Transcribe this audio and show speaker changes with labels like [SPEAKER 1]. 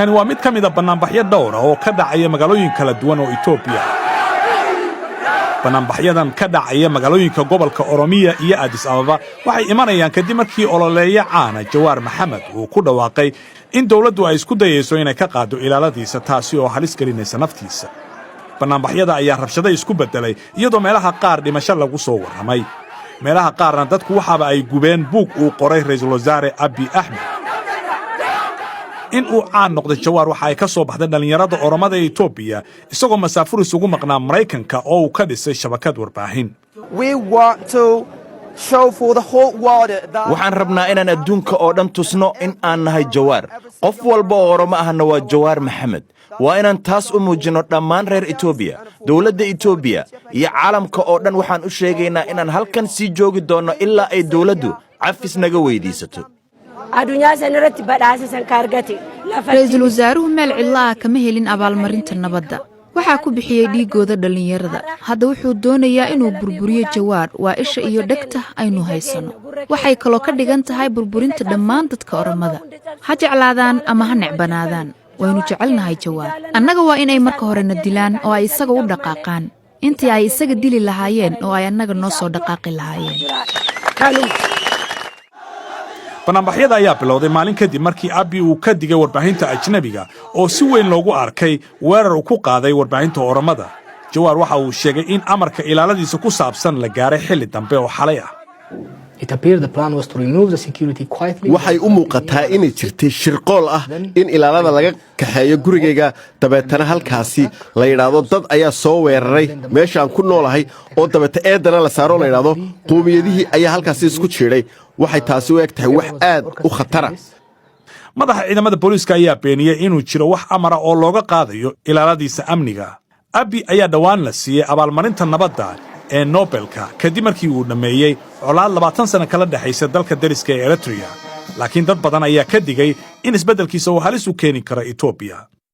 [SPEAKER 1] kani waa mid ka mid ah banaanbaxyo dhowr ah oo ka dhacaya magaalooyin kala duwan oo Itoobiya. Banaanbaxyadan ka dhacaya magaalooyinka gobolka Oromiya iyo Addis Ababa waxay imanayaan kadib markii ololeeya caana Jawaar Maxamed uu ku dhawaaqay in dawladdu ay isku dayayso inay ka qaado ilaaladiisa taasi oo halis gelinaysa naftiisa. Banaanbaxyada ayaa rabshado isku bedelay iyadoo meelaha qaar dhimasho lagu soo waramay. meelaha qaarna dadku waxaba ay gubeen buug uu qoray Ra'iisul Wasaare Abiy Ahmed. in uu caan noqday Jawaar waxa ay ka soo baxday dhalinyarada Oromada ee Itoobiya isagoo masaafur isugu maqnaa Mareykanka oo uu ka dhisay shabakad warbaahin.
[SPEAKER 2] waxaan rabnaa inaan adduunka oo dhan tusno in aan nahay Jawaar. qof walba oo Oromo ahna waa Jawaar Maxamed. waa inaan taas u muujino dhammaan reer Itoobiya, dawladda Itoobiya iyo caalamka oo dhan. waxaan u sheegaynaa inaan halkan sii joogi doono ilaa ay dawladdu cafis naga weydiisato.
[SPEAKER 3] Ra'iisul Wasaaruhu meel cidla ah kama helin abaalmarinta nabadda. waxaa ku bixiyay dhiigooda dhalinyarada. hadda wuxuu doonayaa inuu burburiyo Jawaar. waa isha iyo dhegta aynu haysano. waxay kaloo ka dhigan tahay burburinta dhammaan dadka Oromada. ha jeclaadaan ama ha necbanaadaan. waynu jecelnahay Jawaar. annaga waa inay marka hore na dilaan oo ay isaga u dhaqaaqaan intii ay isaga dili lahaayeen oo ay annaga noo soo dhaqaaqi lahaayeen.
[SPEAKER 1] banaanbaxyada ayaa bilowday maalin kadib markii Abiy uu ka digay warbaahinta ajnabiga oo si weyn loogu arkay weerar uu ku qaaday warbaahinta Oromada. Jawaar waxa uu sheegay in amarka ilaaladiisa ku saabsan la gaaray xilli dambe oo xalay ah.
[SPEAKER 4] waxay u muuqataa inay jirtay shirqool ah in ilaalada laga kaxeeyo gurigayga dabeetana halkaasi la yidhaahdo dad ayaa soo weeraray meeshaan ku noolahay oo dabeeta eedana la saaro la yidhaahdo qoomiyadihii ayaa halkaasi isku jiidhay. waxay taasi u eg tahay wax aad u khatara.
[SPEAKER 1] madaxa ciidamada booliiska ayaa beeniyay inuu jiro wax amara oo looga qaadayo ilaaladiisa amniga. Abiy ayaa dhawaan la siiyey abaalmarinta nabadda ee Nobelka kadib markii uu dhameeyay colaad 20 sano kala dhaxaysa dalka dariska ee Eritrea. laakiin dad badan ayaa ka digay in isbeddelkiisa uu halis u keeni karo Itoobiya.